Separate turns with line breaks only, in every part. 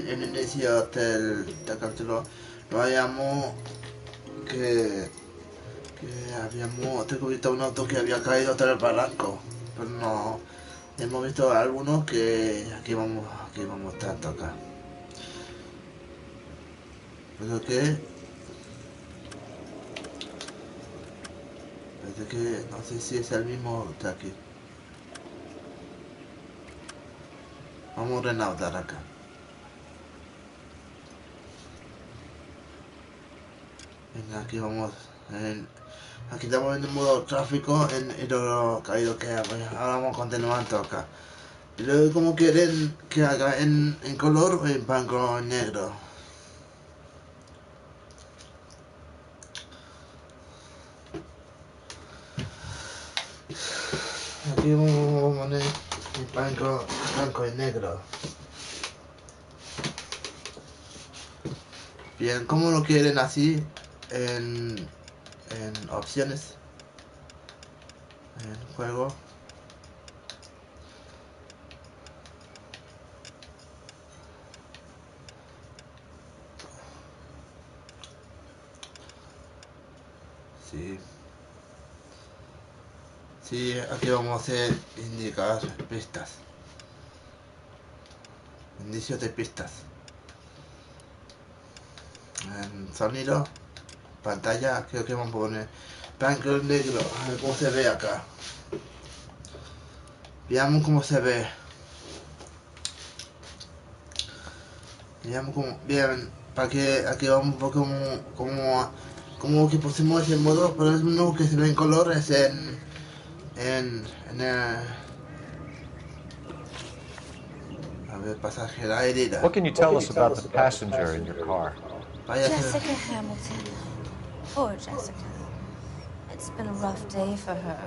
el inicio del capítulo lo habíamos que habíamos descubierto un auto que había caído tras el barranco, pero no hemos visto algunos que aquí vamos tanto acá, pero que parece que no sé si es el mismo de aquí. Vamos a renaudar acá. Venga, aquí vamos aquí estamos en el modo tráfico en lo caído que hay. Ahora vamos continuando acá. Y luego, como quieren que haga en color o en blanco negro. Aquí vamos a poner en blanco y negro. Bien, ¿cómo lo quieren así? En opciones. En juego. Sí. Sí, aquí vamos a hacer indicar pistas. Indicios de pistas. En sonido, pantalla, creo que vamos a poner blanco y negro. A ver cómo se ve acá. Veamos cómo se ve. Veamos cómo. Bien, para que aquí vamos un poco como que pusimos ese modo, pero es uno que se ve en colores en a ver, pasaje, la herida.
What can you tell us about the passenger in your car?
Vaya,
Jessica Hamilton. Poor Jessica. It's been a rough day for her.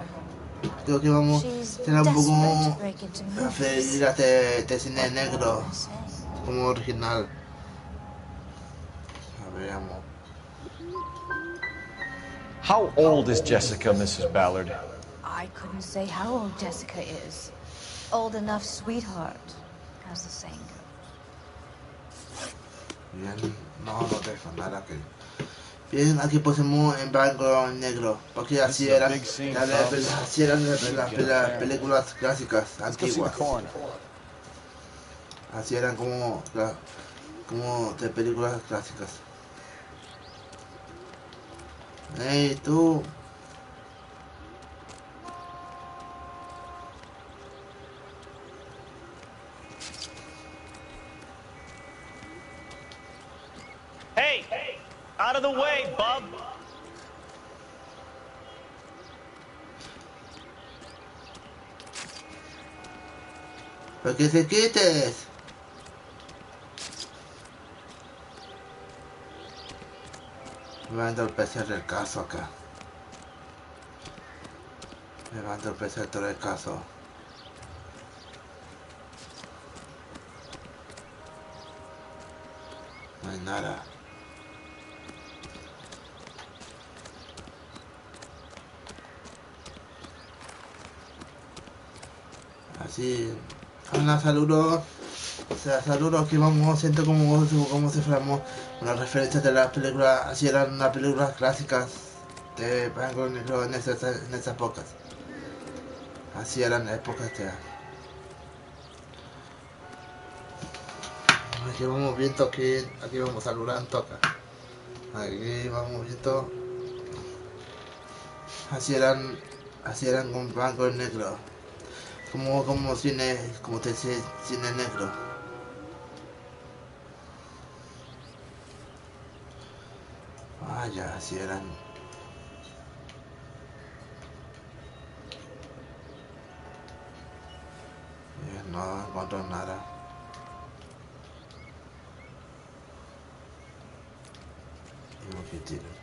creo que vamos
She's
a tener un
desperate to
poco
break into
a
movies.
hacer de cine
What
negro,
can I say?
como original. A ver, vamos.
How old is Jessica, Mrs. Ballard?
I couldn't say how old Jessica is. Old enough, sweetheart, as the saying goes.
Bien, no dejo nada aquí. Bien, aquí pusimos en blanco y negro, porque así eran las películas clásicas, antiguas. Así eran como de películas clásicas. Hey, tú.
Hey! Out of the way, bub!
¡Para que se quites! Me va a entorpecer el caso acá. Me va a entorpecer todo el caso. No hay nada. Así. Hola, saludos. O sea, saludos, que vamos haciendo como si fuéramos una referencia de las películas. Así eran las películas clásicas de blanco y negro en esas épocas. Así eran épocas de. Aquí vamos viendo aquí vamos saludando acá. Aquí vamos viendo. Así eran con blanco y negro. Como te decía, cine negro. Vaya, así eran. No encuentro nada. Y que tiene.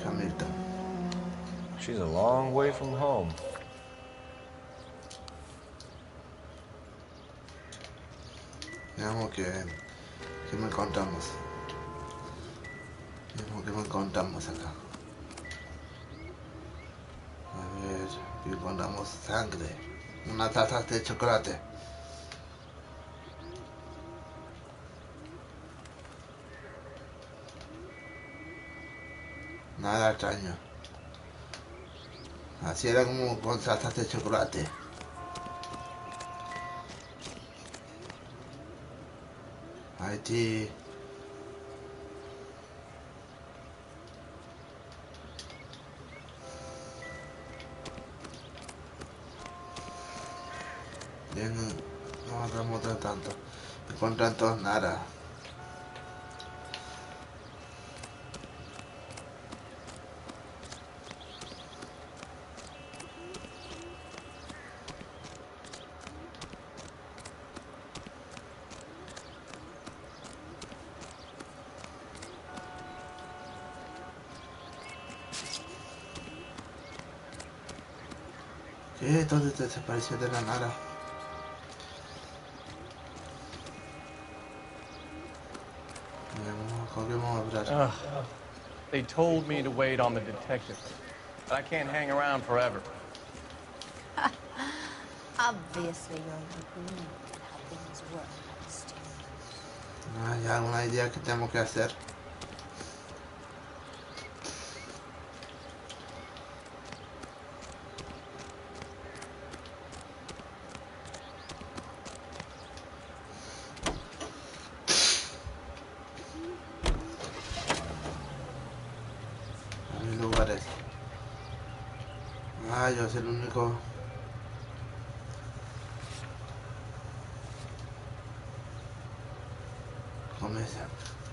Hamilton.
She's a long way from home.
Veamos que me encontramos. Veamos que me encontramos acá. encontramos sangre, una taza de chocolate. Nada extraño. Así era como con tazas de chocolate. Haití. Bien, no matamos tanto. Encuentran todos nada. ¿Qué? ¿Dónde te desapareció de la nada?
They told me to wait on the detectives, but I can't hang around forever.
Obviously, you're agreeing with how things work at the studios.
No hay alguna idea que tenemos que hacer. Yo soy el único.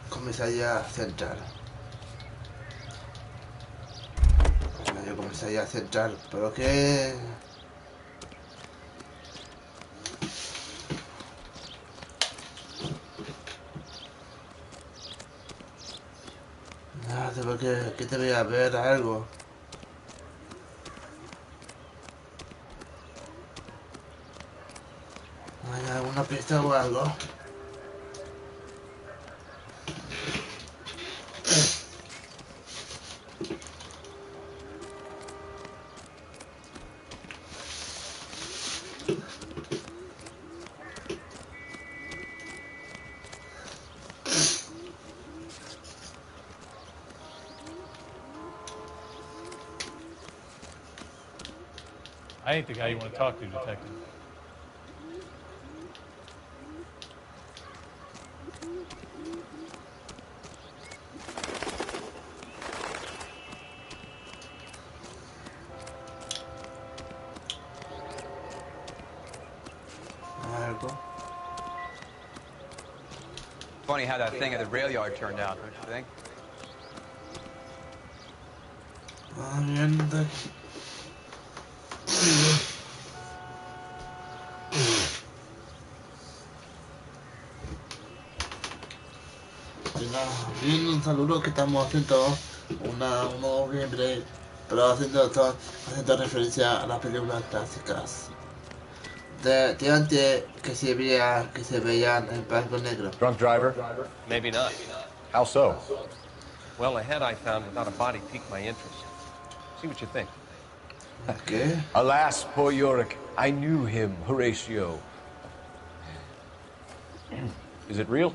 Comisaría central. Yo comisaría central, pero qué. Nada, tengo que te voy a ver algo. ¿Hay alguna pista o algo?
I ain't the guy you want to talk to, Detective.
Algo.
Funny how that thing at the rail yard turned out, don't you think?
Mierda. Bien, un saludo que estamos haciendo un nuevo gameplay, pero haciendo referencia a las películas clásicas de antes que se veían en blanco y negro.
Drunk driver?
Maybe not.
How so?
Well, a head I found without a body piqued my interest. See what you think.
¿Qué?
Alas, poor Yorick. I knew him, Horatio. Is it real?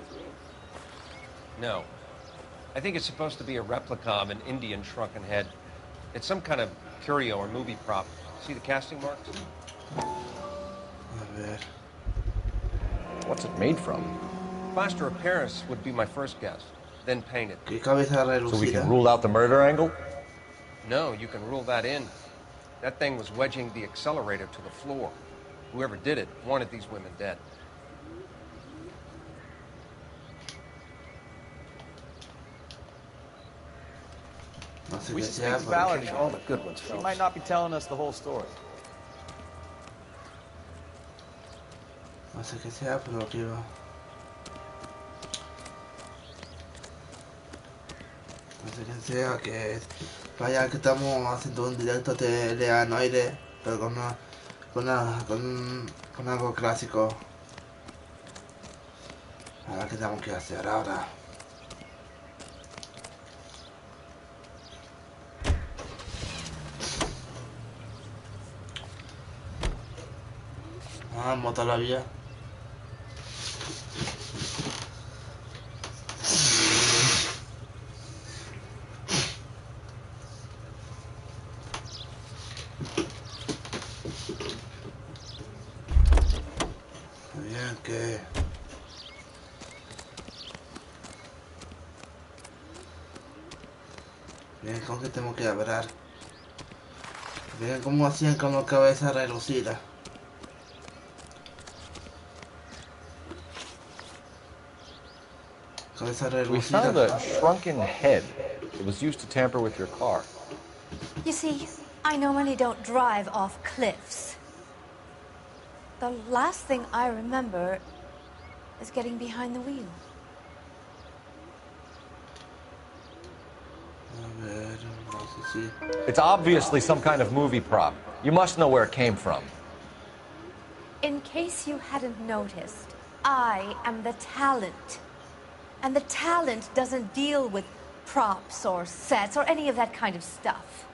No. I think it's supposed to be a replica of an Indian shrunken head. It's some kind of curio or movie prop. See the casting marks?
A ver.
What's it made from?
Plaster of Paris would be my first guess. Then painted.
¿Qué cabeza relucida?
So we can rule out the murder angle?
No, you can rule that in. That thing was wedging the accelerator to the floor. Whoever did it wanted these women dead.
No sé
We
qué
should
sea,
speak to
pero-
Valerie.
All the good ones,
She
fellas.
might not be telling us the whole story.
No sé qué sea, pero quiero. No sé qué sea, que es. Vaya, que estamos haciendo un directo de L.A Noire, pero con algo clásico. Ahora, ¿qué tenemos que hacer ahora? Ah, moto la vía. Bien, que... Bien, ¿con qué tengo que hablar? Bien, ¿cómo hacían con la cabeza relucida? Cabeza
We found
relucida.
a shrunken head. It was used to tamper with your car.
You see, I normally don't drive off cliffs. The last thing I remember is getting behind the wheel.
A ver, no sé si...
It's obviously some kind of movie prop. You must know where it came from.
In case you hadn't noticed, I am the talent. And the talent doesn't deal with props or sets or any of that kind of stuff.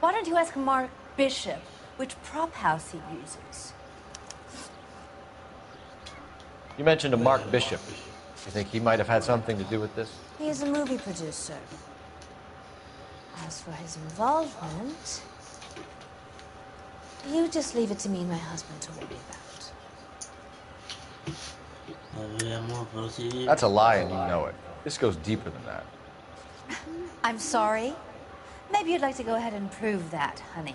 Why don't you ask Mark Bishop which prop house he uses?
You mentioned a Mark Bishop. You think he might have had something to do with this?
He is a movie producer. As for his involvement, you just leave it to me and my husband to worry about.
A ver, amor, pero sí...
That's a lie and you know it. This goes deeper than that.
I'm sorry. Maybe you'd like to go ahead and prove that, honey.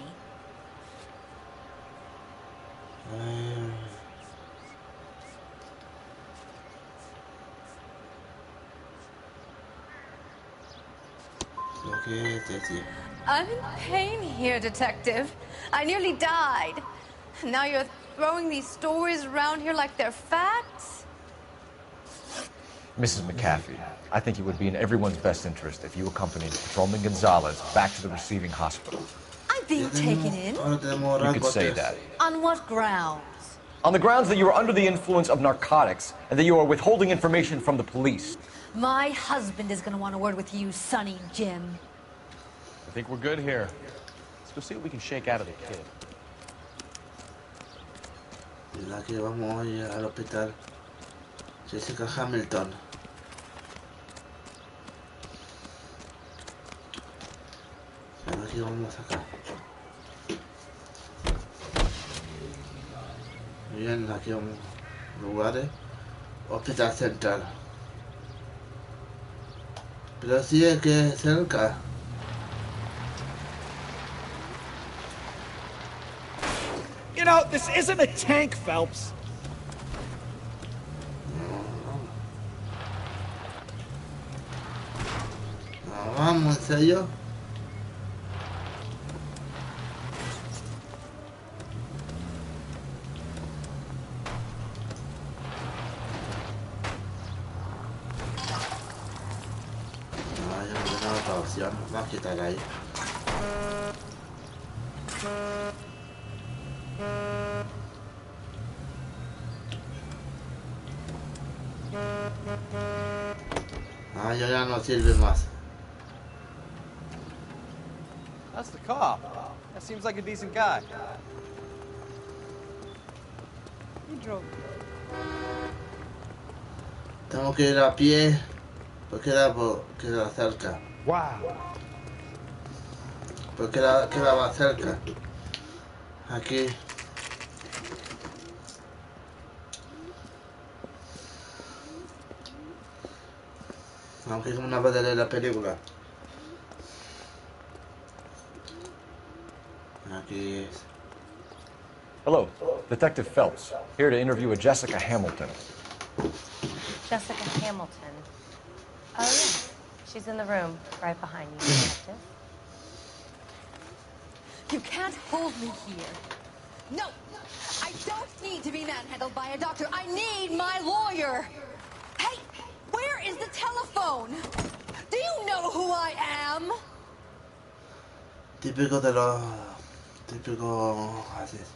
Okay, that's it.
I'm in pain here, Detective. I nearly died. Now you're throwing these stories around here like they're facts?
Mrs. McAfee, I think it would be in everyone's best interest if you accompanied Patrolman Gonzalez back to the receiving hospital.
I'm being taken in?
You could say that.
On what grounds?
On the grounds that you are under the influence of narcotics and that you are withholding information from the police.
My husband is going to want a word with you, Sonny Jim.
I think we're good here. Let's go see what we can shake out of the kid.
Y la que vamos hoy al hospital. Jessica Hamilton. Pero aquí vamos acá. Bien, aquí vamos. Lugares. Hospital Central. Pero sí es que es cerca.
You know, this isn't a tank, Phelps.
No, vamos, ¿en serio? No, yo no tengo otra opción. Vamos a quitar ahí. Ah, ya no sirve más.
That's the cop. That seems like a decent guy. He drove.
Tengo que ir a pie porque queda cerca.
Wow.
Porque quedaba cerca. Aquí. Aunque es una parte de la película. Aquí es.
Hello, Detective Phelps, here to interview a Jessica Hamilton.
Jessica Hamilton. Oh, yeah. She's in the room right behind you, Detective.
You can't hold me here. No! I don't need to be manhandled by a doctor. I need my lawyer. Hey, where is the telephone? Do you know who I am?
Típico de los... Típico... Así es.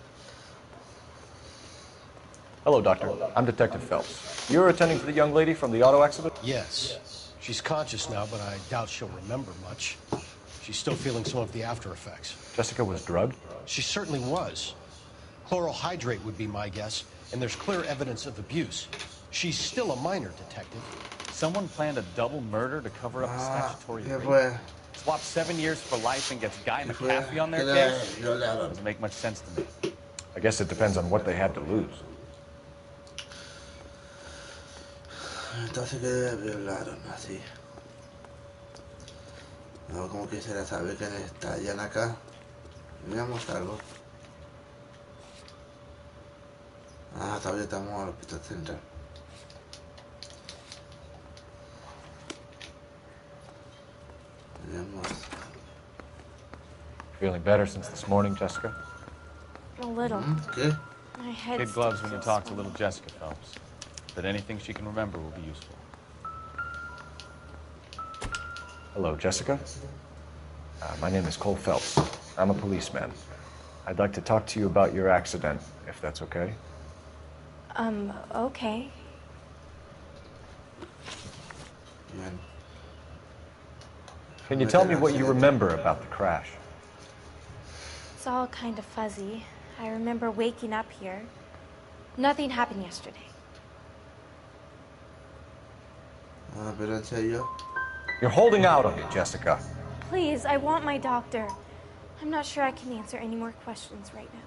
Hello, Doctor. I'm Detective Phelps. You're attending to the young lady from the auto accident?
Yes. She's conscious now, but I doubt she'll remember much. She's still feeling some of the after effects.
Jessica was drugged?
She certainly was. Chloral hydrate would be my guess, and there's clear evidence of abuse. She's still a minor, detective.
Someone planned a double murder to cover up a statutory
¿Qué
rape.
fue?
Swap 7 years for life and gets Guy
¿Qué fue?
McAfee on their
¿Qué
case?
le hago?
Doesn't make much sense to me.
I guess it depends on what they had to lose.
Entonces, ¿qué violaron así? No, como quisiera saber que estallan acá. Veamos algo. Ah, todavía estamos al hospital central. Veamos.
Feeling better since this morning, Jessica?
A little.
¿Qué?
My head
Kid
still
gloves when you
feels
talk to
swollen.
little Jessica Phelps. That anything she can remember will be useful.
Hello, Jessica. My name is Cole Phelps. I'm a policeman. I'd like to talk to you about your accident, if that's okay.
Okay.
Bien.
Can you tell me what you remember about the crash?
It's all kind of fuzzy. I remember waking up here. Nothing happened yesterday.
Ah, pero en serio.
You're holding out on me, Jessica.
Please, I want my doctor. I'm not sure I can answer any more questions right now.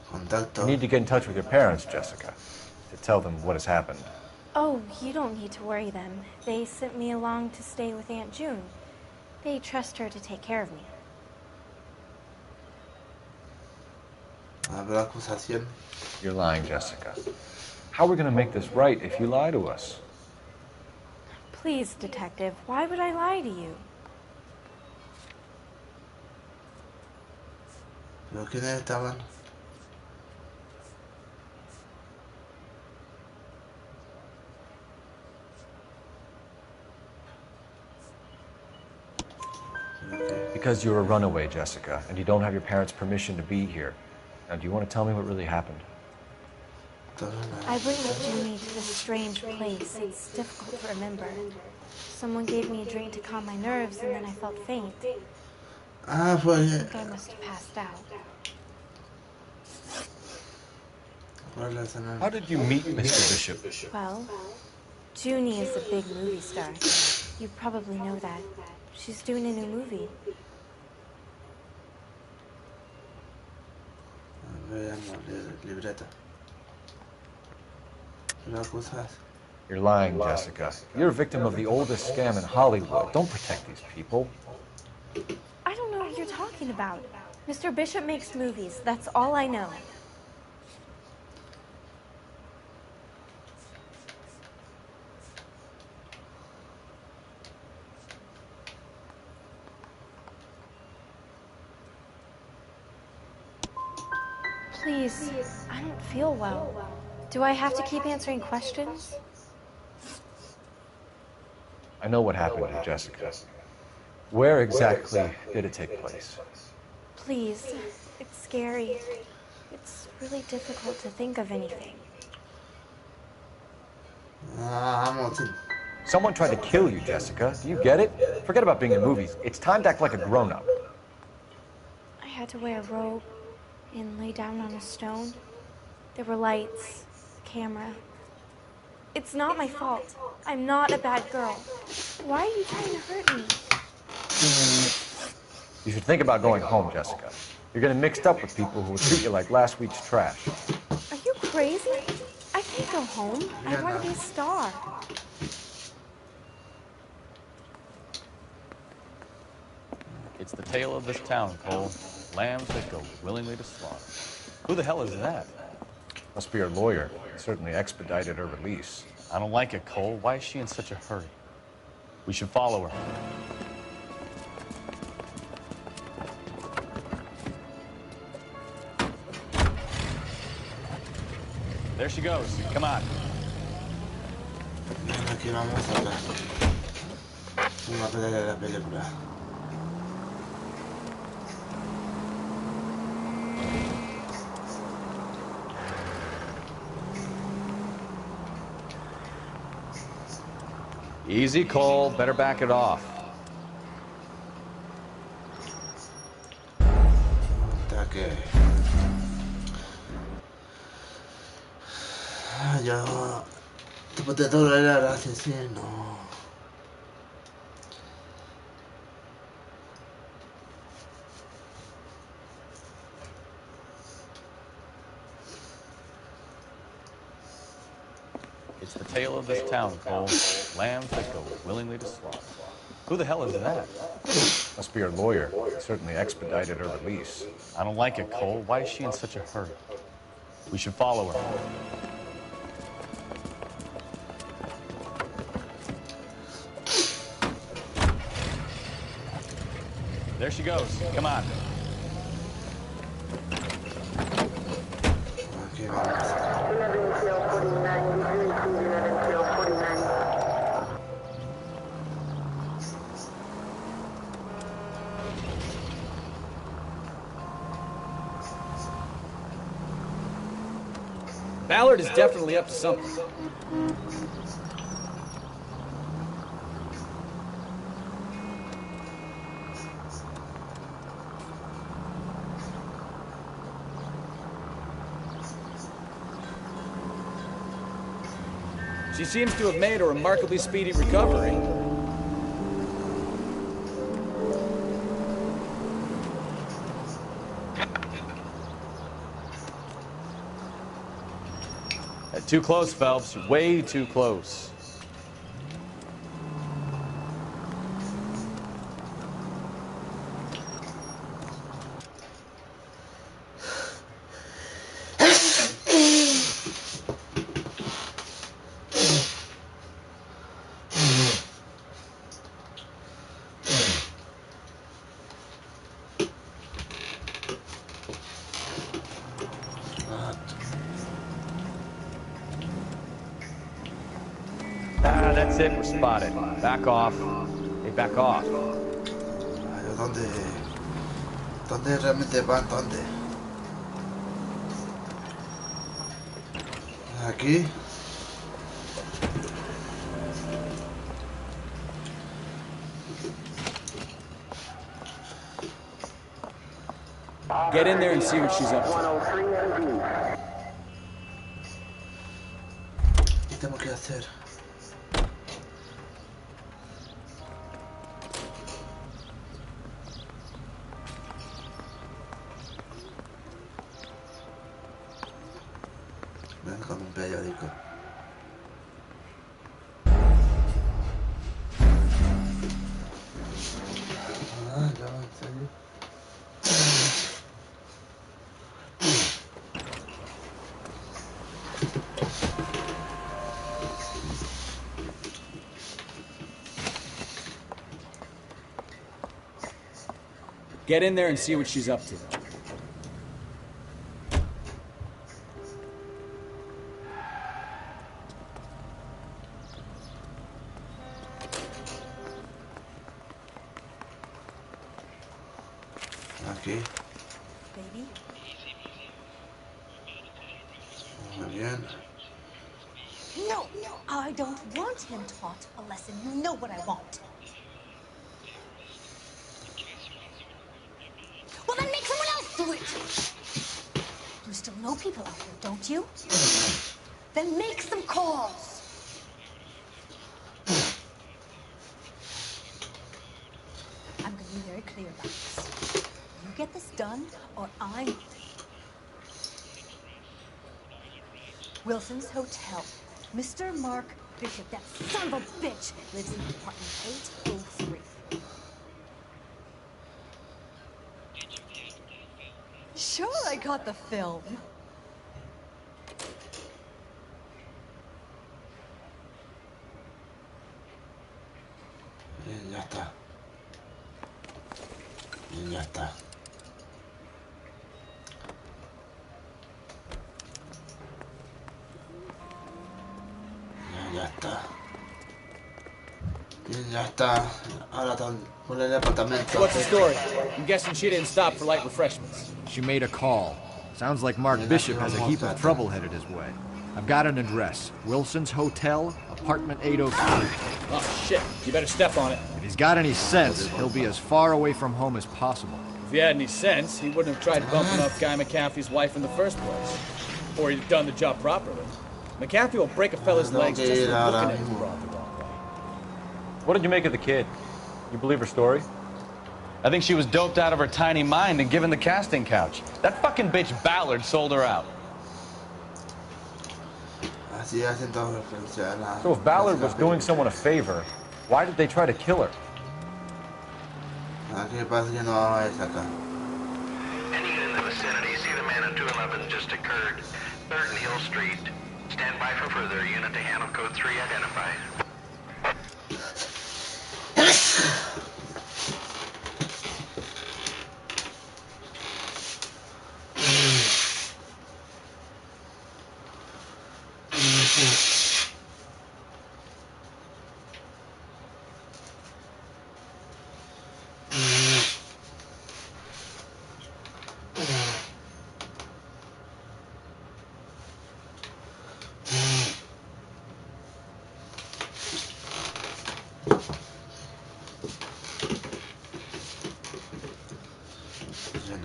Contacto.
You need to get in touch with your parents, Jessica, to tell them what has happened.
Oh, you don't need to worry them. They sent me along to stay with Aunt June. They trust her to take care of me.
Ah, pero acusación.
You're lying, Jessica. How are we going to make this right if you lie to us?
Please, detective, why would I lie to you?
¿Pero quiénes estaban?
Because you're a runaway, Jessica, and you don't have your parents' permission to be here. Now, do you want to tell me what really happened?
I went with Junie to this strange place. It's difficult to remember. Someone gave me a drink to calm my nerves, and then I felt faint.
Ah,
I
fue.
think I must have passed out.
How did you meet Mr. Bishop?
Well, Junie is a big movie star. You probably know that. She's doing a new movie.
Veamos, libreta. ¿Lo acusas?
You're lying, Jessica. You're a victim of the oldest scam in Hollywood. Don't protect these people.
I don't know what you're talking about. Mr. Bishop makes movies. That's all I know. Please, I don't feel well. Do I have to keep answering questions?
I know what happened to Jessica. Where exactly did it take place?
Please, it's scary. It's really difficult to think of anything.
Ah, Hamilton.
Someone tried to kill you, Jessica. Do you get it? Forget about being in movies. It's time to act like a grown-up.
I had to wear a robe and lay down on a stone. There were lights, camera. It's not my fault. I'm not a bad girl. Why are you trying to hurt me?
You should think about going home, Jessica. You're getting mixed up with people who will treat you like last week's trash.
Are you crazy? I can't go home. I want to be a star.
It's the tale of this town, Cole. Lambs that go willingly to slaughter. Who the hell is that?
Must be her lawyer. Certainly expedited her release.
I don't like it, Cole. Why is she in such a hurry? We should follow her. There she goes. Come on.
Aquí vamos a ver una pelea de la película.
Easy, Cole. Better back it off.
Tac. que... Yo... Tipo de todo era asesino.
It's the tale of this town, Cole. Lambs that go willingly to slaughter. Who the hell is that?
Must be her lawyer. Certainly expedited her release.
I don't like it, Cole. Why is she in such a hurry? We should follow her. There she goes. Come on.
Ballard is definitely up to something. She seems to have made a remarkably speedy recovery.
Too close, Phelps. Way too close. That's it, we're spotted. Back off. Hey, back off.
¿Dónde realmente van? ¿Dónde? Aquí.
Get in there and see what she's up to.
¿Qué tengo que hacer? Ven con un periódico. Ah, ya va, en serio.
Get in there and see what she's up to.
Aquí.
Baby?
Muy bien.
No, I don't want him taught a lesson. You know what I want. Well, then make someone else do it. You still know people out there, don't you? Then make some calls. I'm going to be very clear about this. You get this done, or I'm... Wilson's Hotel. Mr. Mark Bishop, that son of a bitch, lives in apartment 803. Sure, I got the film.
Bien, ya está. Bien, ya está. Ya está. Bien, ya está. Ahora por el apartamento.
What's the story? I'm guessing she didn't stop for light refreshments.
She made a call. Sounds like Mark Bishop has a heap of trouble headed his way. I've got an address. Wilson's Hotel, apartment 803.
Oh, shit. You better step on it.
It he's got any sense, he'll be as far away from home as possible.
If he had any sense, he wouldn't have tried bumping off Guy McAfee's wife in the first place. Or he'd have done the job properly. McAfee will break a fella's legs just for looking at his broad the wrong way.
What did you make of the kid? You believe her story?
I think she was doped out of her tiny mind and given the casting couch. That fucking bitch Ballard sold her out.
So if Ballard was doing someone a favor, why did they try to kill her?
¿Qué pasa que no es acá?
Any in the vicinity, see the man on 211 just occurred. 3rd and Hill Street. Stand by for further. Unit to handle code 3 identified.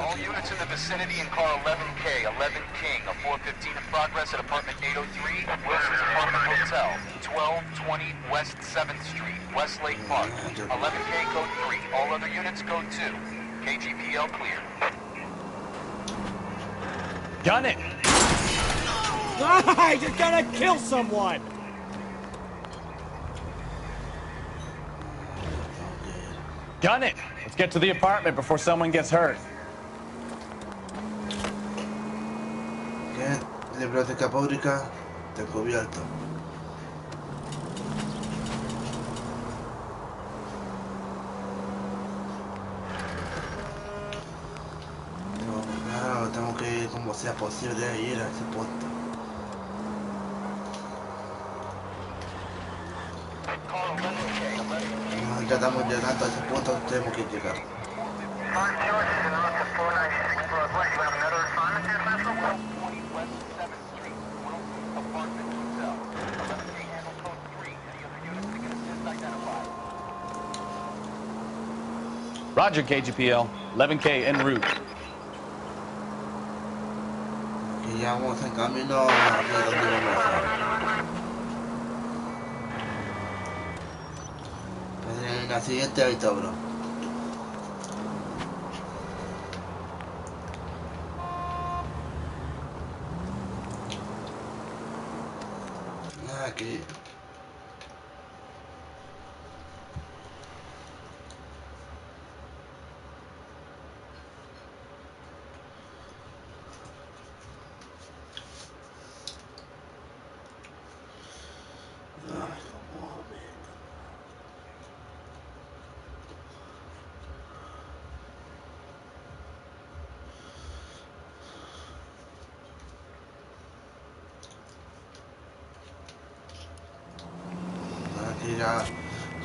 All units in the vicinity in car 11K, 11 King, a 415 in progress at apartment 803, Wilson's Apartment Hotel, 1220 West 7th Street, Westlake Park. 11K code 3, all other units code 2. KGPL clear.
Done it! Ah, you're gonna kill someone!
Done it! Let's get to the apartment before someone gets hurt.
Bien, biblioteca pública descubierto. Claro, tengo que ir como sea posible ir a ese punto. Ya estamos llegando a ese punto, tenemos que llegar.
Roger, KGPL. 11K en route.
Y ya vamos en camino a donde vamos a ir. En la siguiente ahorita, bro. Aquí.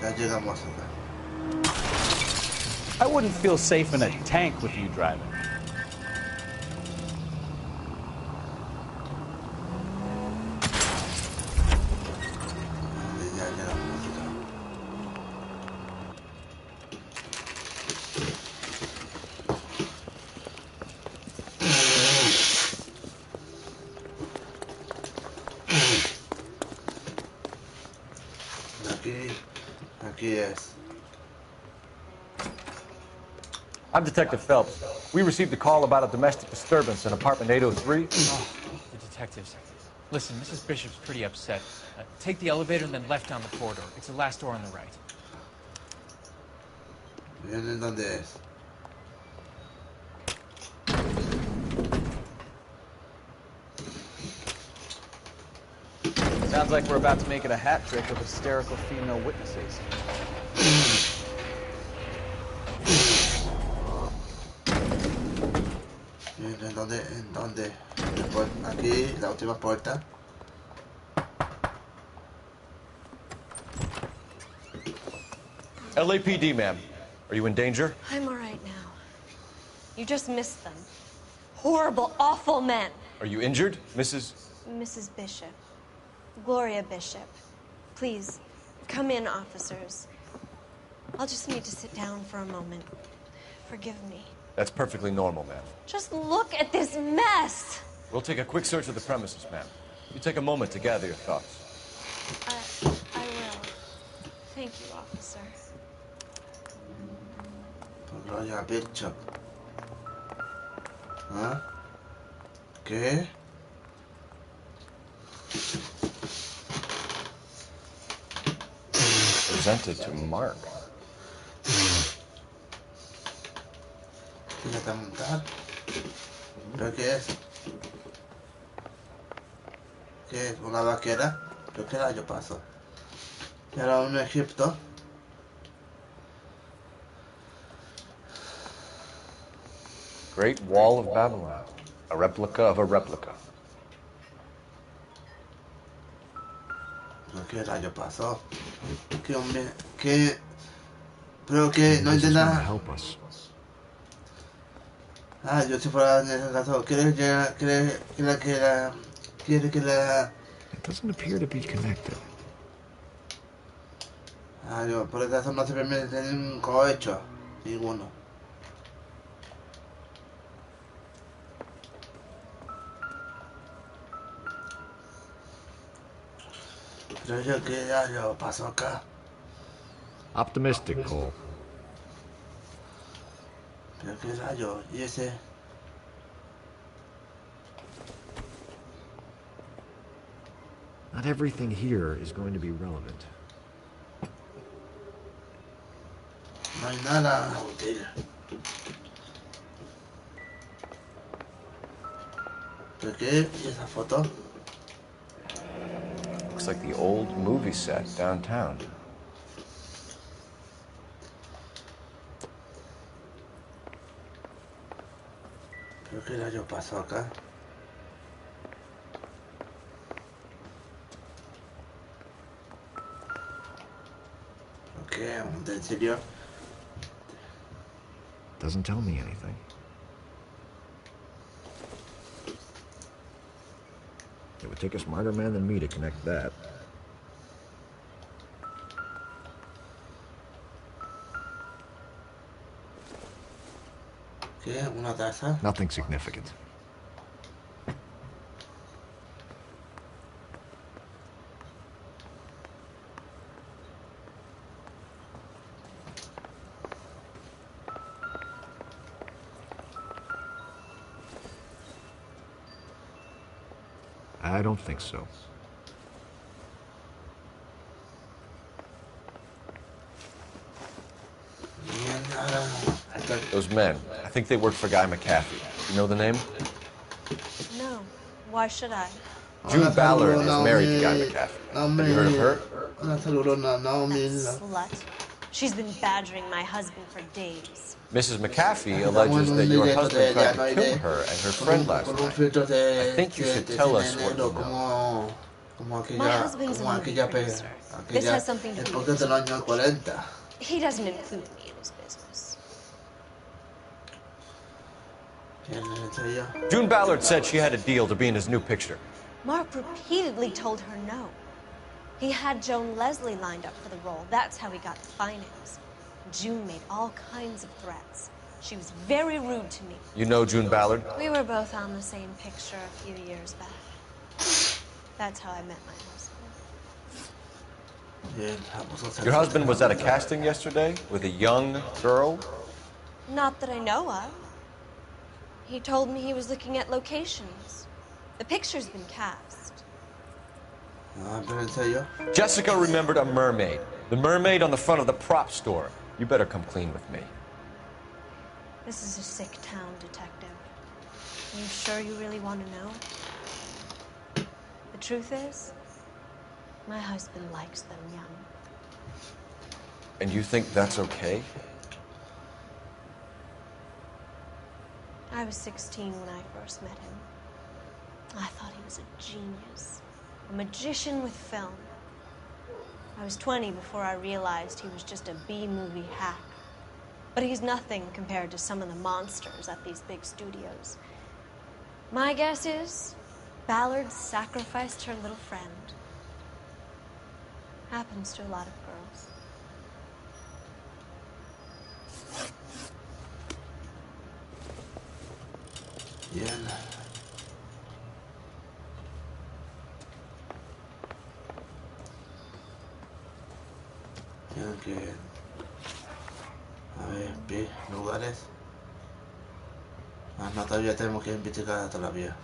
Ya llegamos acá.
I wouldn't feel safe in a tank with you driving.
Ya llegamos acá. Aquí es.
I'm Detective Phelps. We received a call about a domestic disturbance in apartment 803.
Oh, the detectives. Listen, Mrs. Bishop's pretty upset. Take the elevator and then left down the corridor. It's the last door on the right.
Miren dónde es.
Sounds like we're about to make it a hat trick of hysterical female witnesses.
¿En dónde? ¿En dónde? Aquí, la última puerta.
LAPD, ma'am. Are you in danger?
I'm all right now. You just missed them. Horrible, awful men.
Are you injured, Mrs.
Bishop. Gloria Bishop. Please, come in, officers.
I'll just need to sit down for a moment. Forgive me.
That's perfectly normal, ma'am.
Just look at this mess!
We'll take a quick search of the premises, ma'am. You take a moment to gather your thoughts.
I will. Thank you, officer.
Vaya bicho. ¿Ah? ¿Qué?
Presented to Mark.
¿Tiene que montar? ¿Pero qué es? ¿Qué es? ¿Una vaquera? ¿Pero qué rayo pasó? Era un Egipto.
Great Wall of Babylon. A replica of a replica.
¿Pero qué rayo pasó? ¿Qué hombre? ¿Qué? Pero que no intenta... Ah, yo si fuera en ese caso, quiere que la...
It doesn't appear to be connected.
Ah, yo, por el caso no se permite tener un cohecho. Ninguno. Pero yo, ¿qué rayo pasó acá?
Optimistic, Cole.
Pero qué rayo, y ese...
Not everything here is going to be relevant.
No hay nada útil. ¿Pero qué? ¿Y esa foto?
Looks like the old movie set downtown.
¿Pero qué rayo pasó acá? ¿Qué? ¿En serio?
Doesn't tell me anything. It would take a smarter man than me to connect that.
¿Qué? ¿Una taza?
Nothing significant. I don't think so.
Those men, I think they work for Guy McAfee. You know the name?
No. Why should I?
June Ballard is married to Guy McAfee. Have you heard of her?
That slut. She's been badgering my husband for days.
Mrs. McAfee alleges that your husband tried to kill her and her friend last night. I think you should tell us what you know.
My husband's a movie producer. This has something to do with it. He doesn't include me in his business.
June Ballard said she had a deal to be in his new picture.
Mark repeatedly told her no. He had Joan Leslie lined up for the role. That's how he got the finance. June made all kinds of threats. She was very rude to me.
You know June Ballard?
We were both on the same picture a few years back. That's how I met my husband.
Your husband was at a casting yesterday with a young girl?
Not that I know of. He told me he was looking at locations. The picture's been cast.
Jessica remembered a mermaid. The mermaid on the front of the prop store. You better come clean with me.
This is a sick town, Detective. Are you sure you really want to know? The truth is, my husband likes them young.
And you think that's okay?
I was 16 when I first met him. I thought he was a genius, a magician with film. I was 20 before I realized he was just a B-movie hack. But he's nothing compared to some of the monsters at these big studios. My guess is Ballard sacrificed her little friend. Happens to a lot of girls.
Bien. Tengo que... A ver, lugares. Ah, no, todavía tenemos que investigar todavía.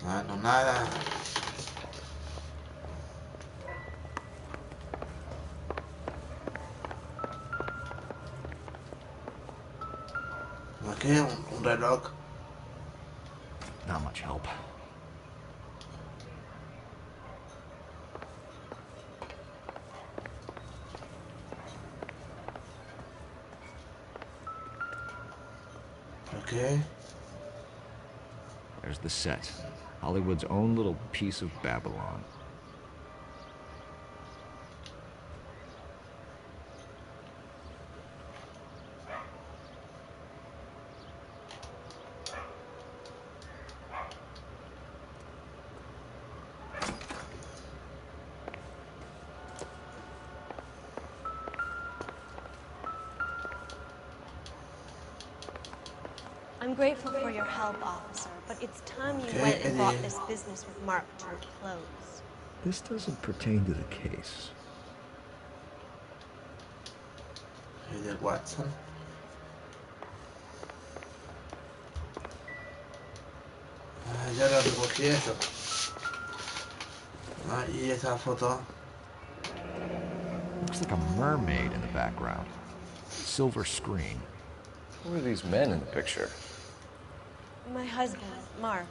Ah, no, nada. ¿Qué? Un reloj.
Not much help.
Okay.
There's the set. Hollywood's own little piece of Babylon.
I'm grateful for your help, officer, but it's time you went and brought this business with Mark to a close.
This doesn't pertain to the case.
Hey, Watson. Ya lo recogí eso. Ah, y esa foto.
Looks like a mermaid in the background. Silver screen.
Who are these men in the picture?
My husband, Mark,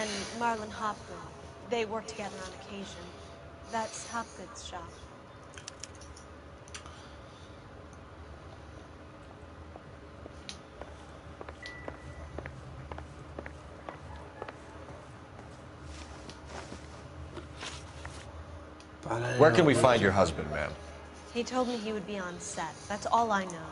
and Marlon Hopgood. They work together on occasion. That's Hopgood's shop.
Where can we find your husband, ma'am?
He told me he would be on set. That's all I know.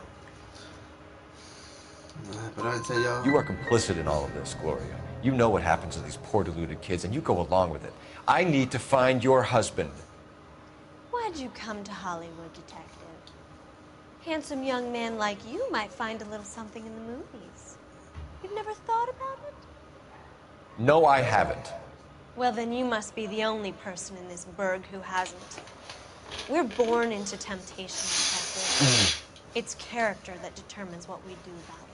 You are complicit in all of this, Gloria. You know what happens to these poor deluded kids, and you go along with it. I need to find your husband.
Why'd you come to Hollywood, detective? Handsome young man like you might find a little something in the movies. You've never thought about it?
No, I haven't.
Well, then you must be the only person in this burg who hasn't. We're born into temptation, detective. It's character that determines what we do about it.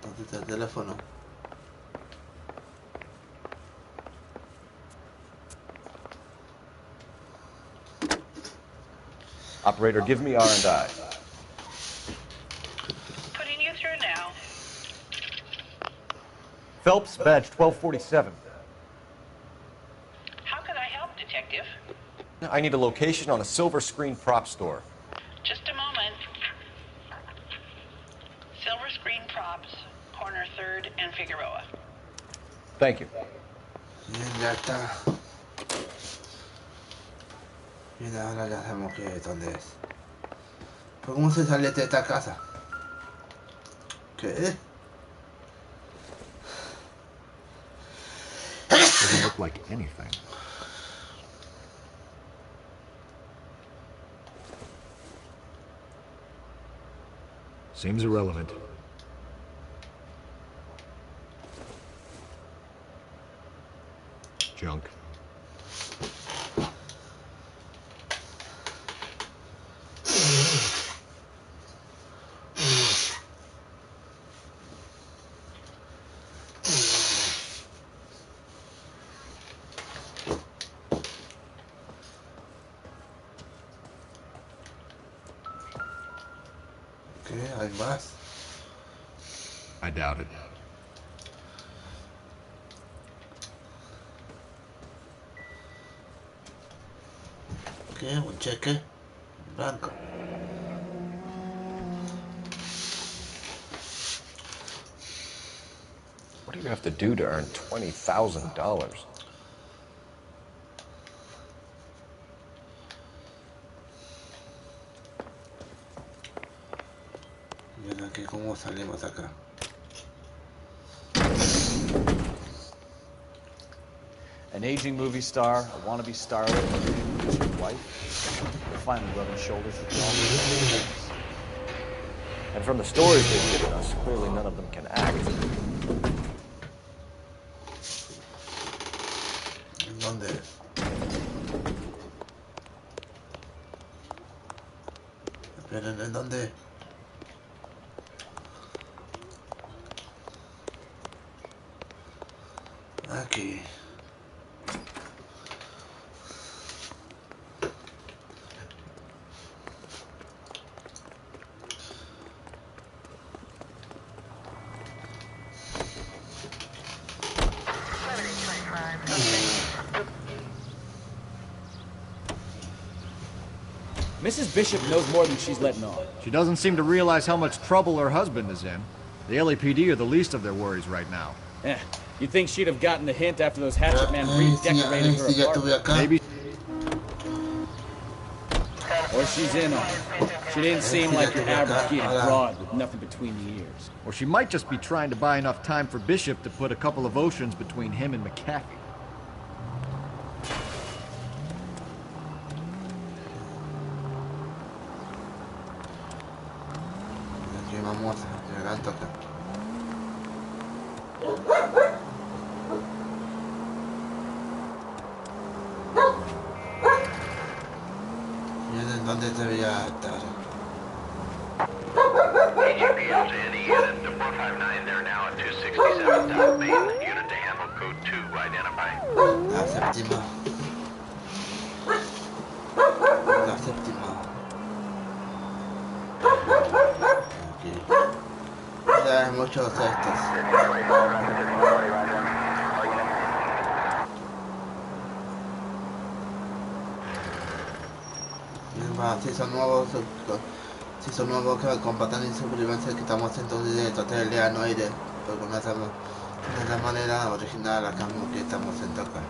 ¿Dónde está el teléfono?
Operator, give me R&I.
Putting you through now.
Phelps, badge 1247.
How can I help, detective?
I need a location on a silver screen prop store.
Just a moment. Silver screen props, corner 3rd and Figueroa.
Thank you.
Bien, ya está. Bien, ahora ya sabemos que dónde es. ¿Pero cómo se sale de esta casa? ¿Qué?
Doesn't look like anything. Seems irrelevant. Junk.
¿Qué? ¿Hay más?
I doubt it.
¿Qué? ¿Un cheque? Blanco.
What do you have to do to earn $20,000?
Mira que cómo salimos acá.
An aging movie star, a wannabe starlet, and your wife. You're finally rubbing shoulders with all these.
And from the stories they've given us, clearly none of them can act.
¿Dónde? Esperen, ¿en dónde? Aquí.
Mrs. Bishop knows more than she's letting on.
She doesn't seem to realize how much trouble her husband is in. The LAPD are the least of their worries right now.
You'd think she'd have gotten the hint after those Hatchet Man redecorated her apartment.
Maybe.
Or she's in on it. She didn't seem like your average gated broad with nothing between the ears.
Or she might just be trying to buy enough time for Bishop to put a couple of oceans between him and McAfee.
Aquí vamos llegando acá. Miren dónde debería estar.
AGPL to any unit to 459, they're now at 267 South Main. Unit to handle code 2, identify.
La séptima. La séptima. Aquí. Ya hay muchos estos. Si son nuevos que combatan en supervivencia, que estamos entonces de L.A Noire, porque no estamos de la manera original acá que estamos en acá.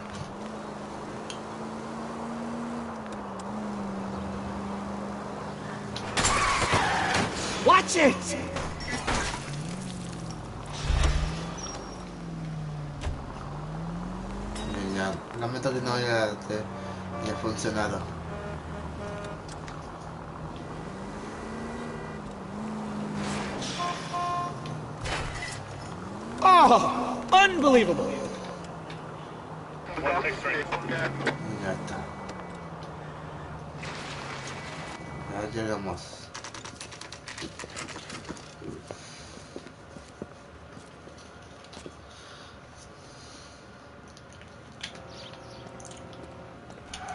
Watch it!
Ya, lamento que no haya funcionado.
Oh, unbelievable!
Ya está. Ya llegamos.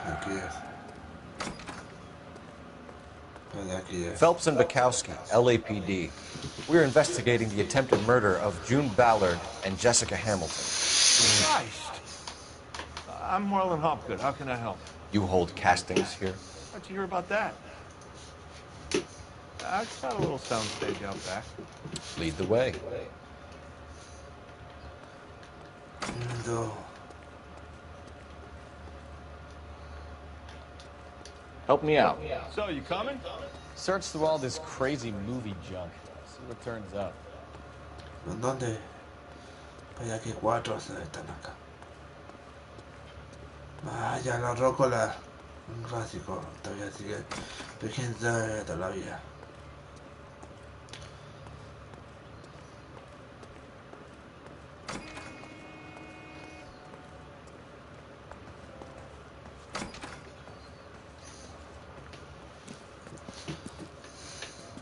Aquí es.
Phelps and Bukowski, LAPD. We're investigating the attempted murder of June Ballard and Jessica Hamilton.
Christ! I'm Marlon Hopgood. How can I help?
You hold castings here?
How'd you hear about that? I've got a little soundstage out back.
Lead the way.
No.
Help me out.
So, you coming?
Search through all this crazy movie junk. See what turns up.
¿Dónde? Vaya que 4 están acá. Vaya, la rócola. Un clásico. Todavía sigue vigente todavía.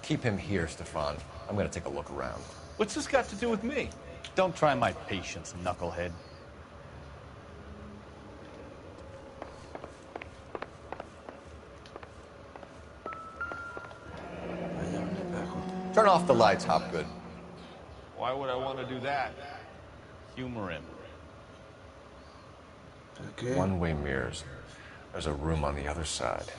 Keep him here, Stefan. I'm gonna take a look around.
What's this got to do with me?
Don't try my patience, knucklehead.
Turn off the lights, Hopgood.
Why would I want to do that?
Humor him.
Okay.
One-way mirrors. There's a room on the other side.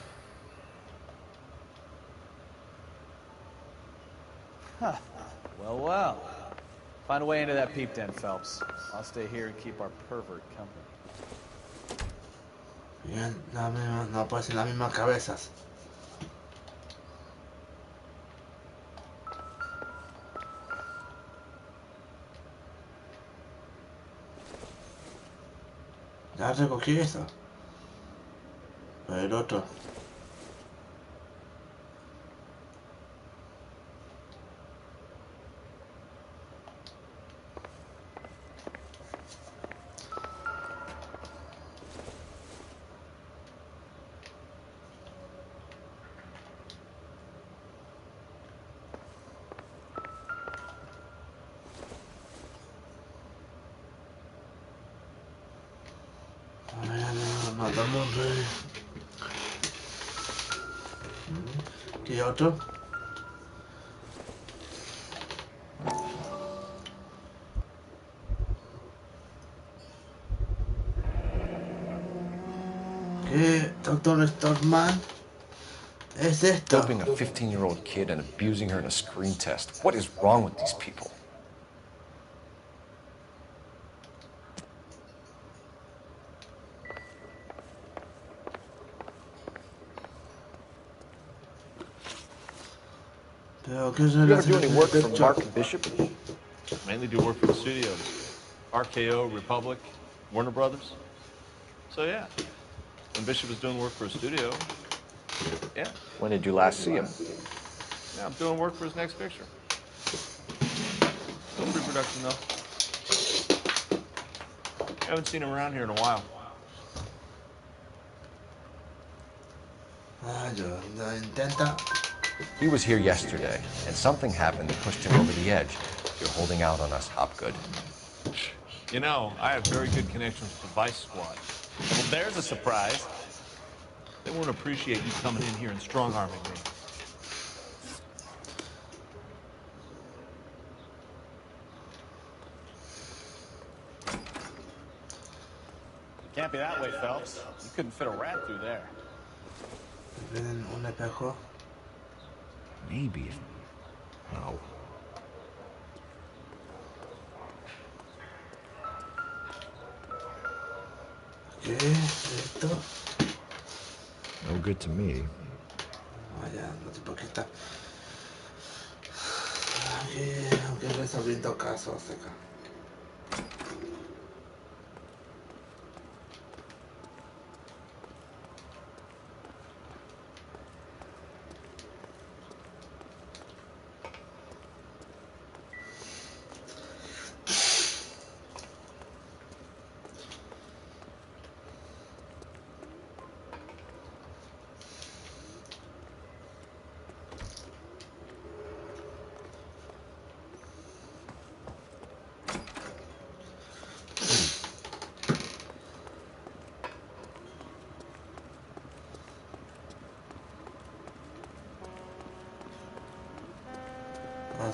Huh. Well, well. Find a way into that peep den, Phelps. I'll stay here and keep our pervert company.
Bien, no puede ser las mismas cabezas. Ya recogí eso. El otro. Matamos ¿qué otro? ¿Qué, Doctor Stormman? Es esto.
Doping a 15-year-old kid and abusing her in a screen test. What is wrong with these people?
Pero qué
You ever do
relación
any work for
con
Mark Bishop?
Mainly do work for the studios. RKO, Republic, Warner Brothers. So yeah, when Bishop was doing work for a studio, yeah.
When did you last see him?
Yeah, I'm doing work for his next picture. No pre-production though. I haven't seen him around here in a while.
Intenta.
He was here yesterday, and something happened that pushed him over the edge. You're holding out on us, Hopgood.
You know, I have very good connections with the Vice Squad.
Well, there's a surprise.
They won't appreciate you coming in here and strong-arming me.
Can't be that way, Phelps. You couldn't fit a rat through there.
Un espejo.
Maybe. No.
¿Qué es esto?
No good to me.
Vaya, no sé por qué está. Aunque resolviendo casos acá.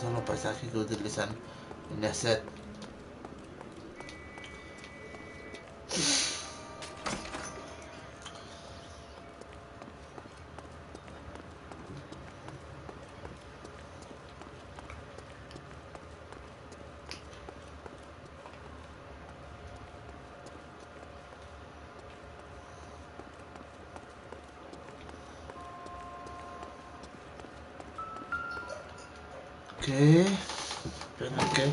Son los paisajes que utilizan en el set. ¿Qué? ¿Pero qué?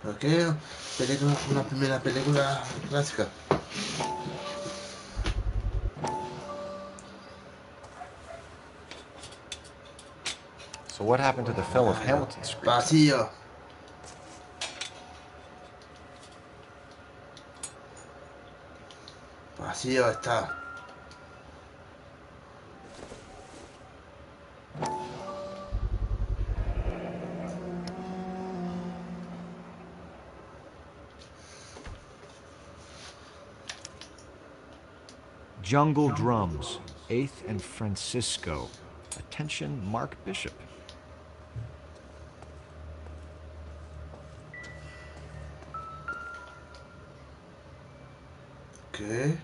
¿Pero qué? Película, una primera película clásica.
So what happened to the film of Hamilton's screen test?
Vacío. Vacío está.
Jungle Drums, 8th and Francisco. Attention, Mark Bishop.
¿Qué?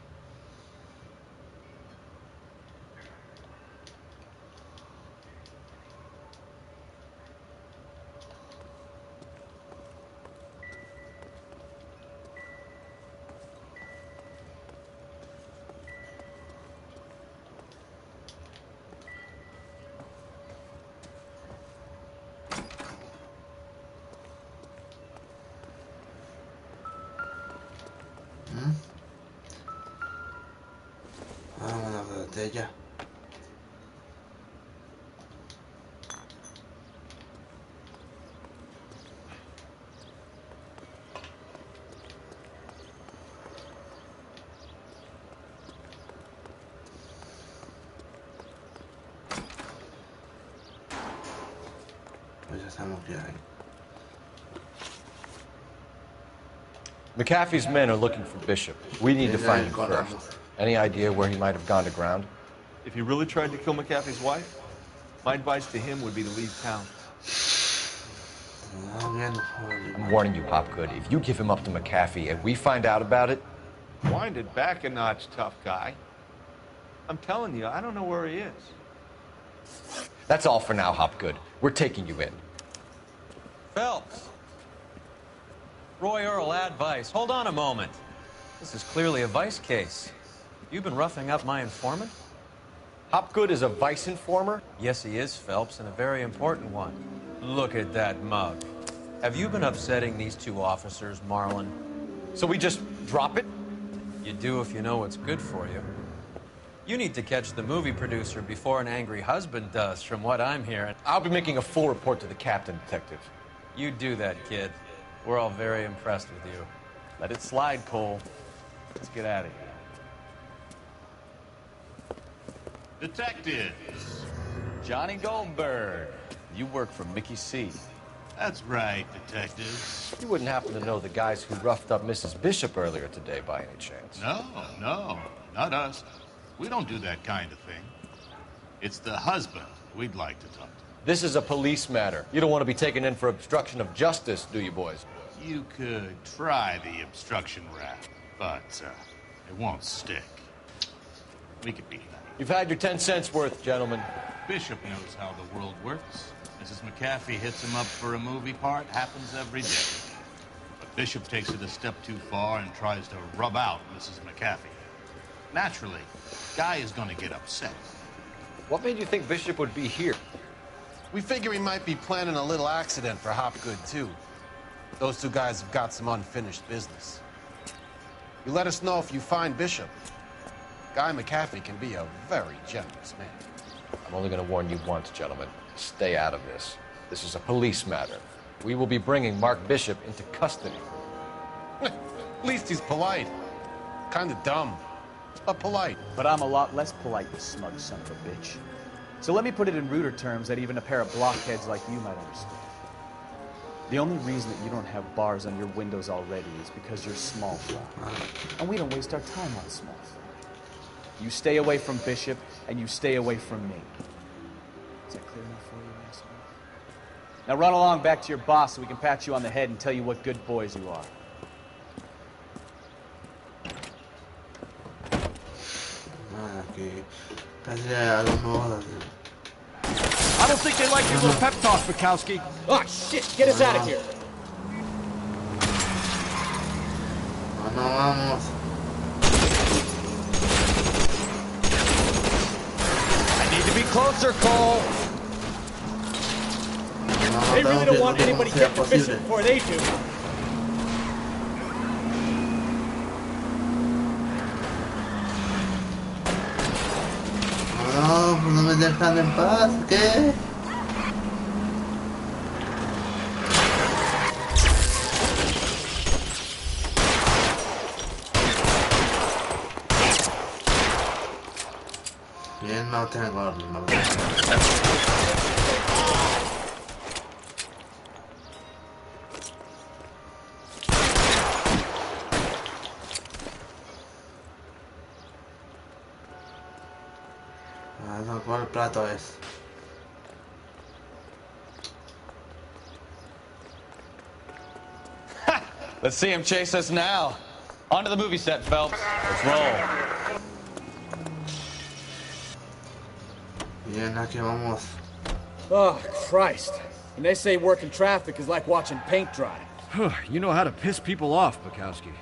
botella. Pues ya sabemos que hay.
McAfee's men are looking for Bishop. We need to find him first. Any idea where he might have gone to ground?
If he really tried to kill McAfee's wife, my advice to him would be to leave town.
I'm warning you, Hopgood. If you give him up to McAfee and we find out about it...
Wind it back a notch, tough guy. I'm telling you, I don't know where he is.
That's all for now, Hopgood. We're taking you in.
Phelps! Roy Earl, advice. Hold on a moment. This is clearly a vice case. You've been roughing up my informant?
Hopgood is a vice informer?
Yes, he is, Phelps, and a very important one. Look at that mug. Have you been upsetting these two officers, Marlon?
So we just drop it?
You do if you know what's good for you. You need to catch the movie producer before an angry husband does, from what I'm hearing.
I'll be making a full report to the captain, Detective.
You do that, kid. We're all very impressed with you.
Let it slide, Cole. Let's get out of here.
Detectives.
Johnny Goldberg. You work for Mickey C.
That's right, detectives.
You wouldn't happen to know the guys who roughed up Mrs. Bishop earlier today, by any chance?
No, not us. We don't do that kind of thing. It's the husband we'd like to talk to.
This is a police matter. You don't want to be taken in for obstruction of justice, do you, boys?
You could try the obstruction rap, but it won't stick. We could beat that.
You've had your 10 cents worth, gentlemen.
Bishop knows how the world works. Mrs. McAfee hits him up for a movie part. Happens every day. But Bishop takes it a step too far and tries to rub out Mrs. McAfee. Naturally, Guy is going to get upset.
What made you think Bishop would be here?
We figure he might be planning a little accident for Hopgood, too. Those two guys have got some unfinished business. You let us know if you find Bishop. Guy McAfee can be a very generous man.
I'm only going to warn you once, gentlemen. Stay out of this. This is a police matter. We will be bringing Mark Bishop into custody.
At least he's polite. Kind of dumb, but polite.
But I'm a lot less polite, you smug son of a bitch. So let me put it in ruder terms that even a pair of blockheads like you might understand. The only reason that you don't have bars on your windows already is because you're small fry. And we don't waste our time on small fry. You stay away from Bishop, and you stay away from me. Is that clear enough for you, asshole? Now run along back to your boss so we can pat you on the head and tell you what good boys you are.
I don't think they like your little pep talk, Bukowski.
Oh, shit! Get us out of here!
I need to be closer, Cole!
They really don't want anybody getting to Bishop before they do.
No me dejan en paz, ¿qué? Bien, no tengo arma. ¿Cuál plato es?
Let's see him chase us now. Onto the movie set, Phelps. Let's roll.
Bien, aquí vamos.
Oh, Christ. And they say working traffic is like watching paint dry.
You know how to piss people off, Bukowski.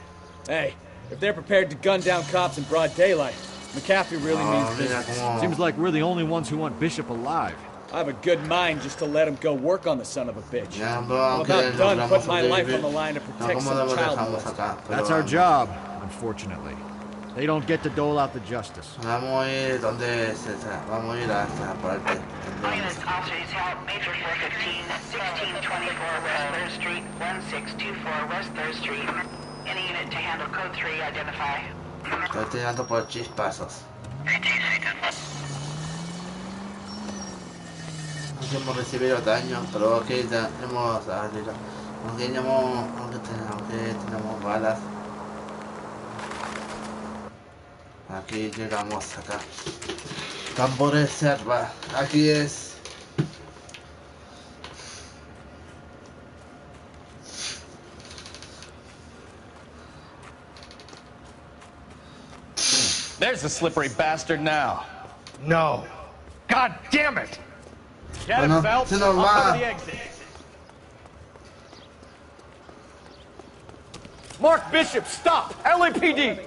Hey, if they're prepared to gun down cops in broad daylight, McAfee really means business.
Seems like we're the only ones who want Bishop alive.
I have a good mind just to let him go work on the son of a bitch. I'm about
okay,
done putting my life on the line to protect some child molester.
That's our job, unfortunately. They don't get to dole out the justice.
Vamos a ir donde César. Vamos a ir a esta parte.
Units, officers, help. Major 415, 1624 West 3rd Street, 1624 West 3rd Street. Any unit to handle code 3, identify.
Estoy tirando por chispazos. No hemos recibido daño, pero aquí tenemos arriba. Aunque tenemos balas. Aquí llegamos acá. Tambores serva. Aquí es.
There's the slippery bastard now.
No. God damn it!
Get him, Phelps.
Se nos
I'll
va.
cover the exit. Mark Bishop, stop! LAPD!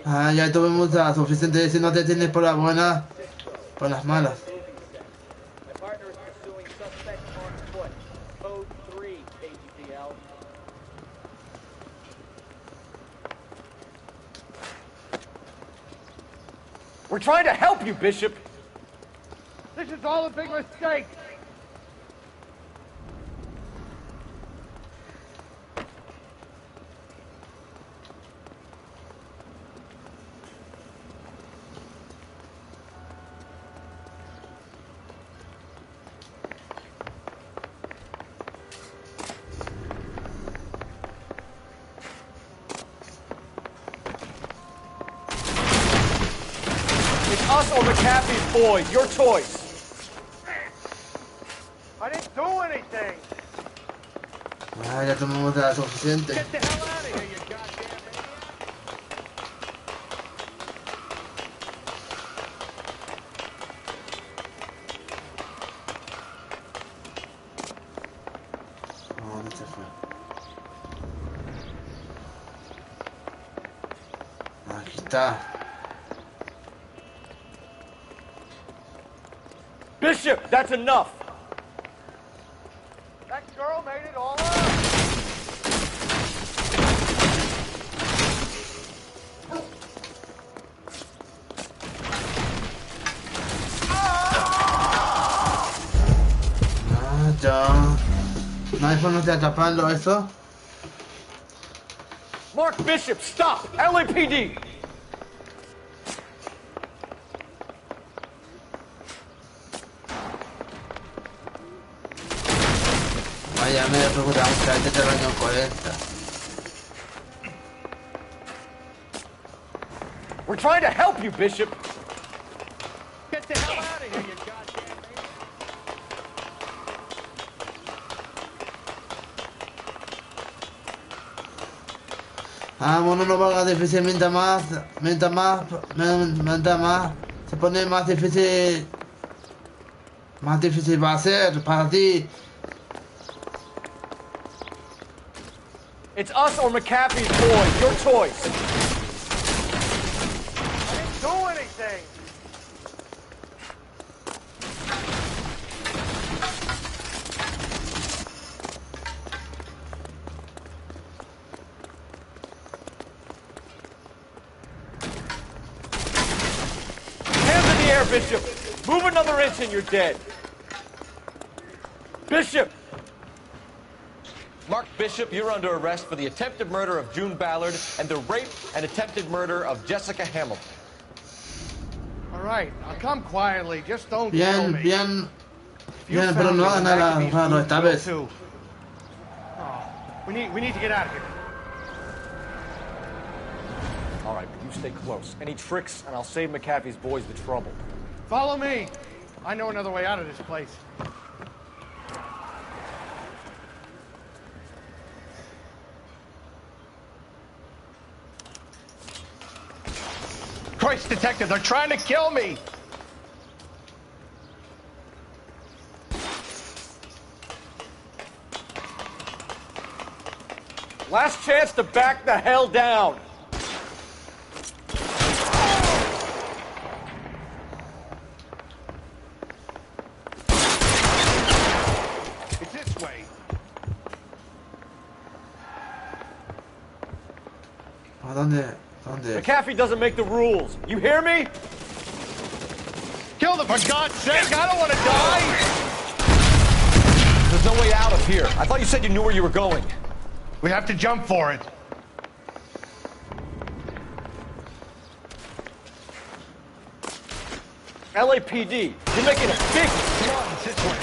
Ah, ya tuvimos la suficiente. Si no te tienes por la buena, por las malas.
My partner is pursuing suspect on foot. Code 3, AGPL.
We're trying to help you, Bishop.
This is all a big mistake.
Us or McAfee's boy, your choice.
I didn't do anything.
Ah, ya tomamos la suficiente.
Get the hell out of here, you goddamn maniac.
¿Dónde se fue? Aquí está.
Bishop, that's enough.
That girl made it all up.
Ah, ya. No hay forma de atraparlo eso.
Mark Bishop, stop! LAPD!
Vaya, me preocupa mucho, este es el año 40.
We're trying to help you, Bishop.
Get the hell out of here, you goddamn maniac.
Ah, bueno, no va a difícil mientras más, se pone más difícil va a ser para ti.
It's us or McAfee's boy, your choice.
I didn't do anything.
Hands in the air, Bishop. Move another inch and you're dead. Bishop! Mark Bishop, you're under arrest for the attempted murder of June Ballard and the rape and attempted murder of Jessica Hamilton.
All right, I'll come quietly. Just don't kill
Bien,
me.
bien,
You
bien, pero
found
no
me,
hagan
that
nada
could be
raro esta vez.
too. Oh, we need to get out of here.
All right, but you stay close. Any tricks, and I'll save McAfee's boys the trouble.
Follow me. I know another way out of this place. Christ, detective, they're trying to kill me.
Last chance to back the hell down.
It's this way.
¿A dónde? ¿Dónde?
McAfee doesn't make the rules. You hear me?
Kill them, for God's sake! I don't want to die!
There's no way out of here. I thought you said you knew where you were going.
We have to jump for it.
LAPD, you're making a big...
Come on, this way.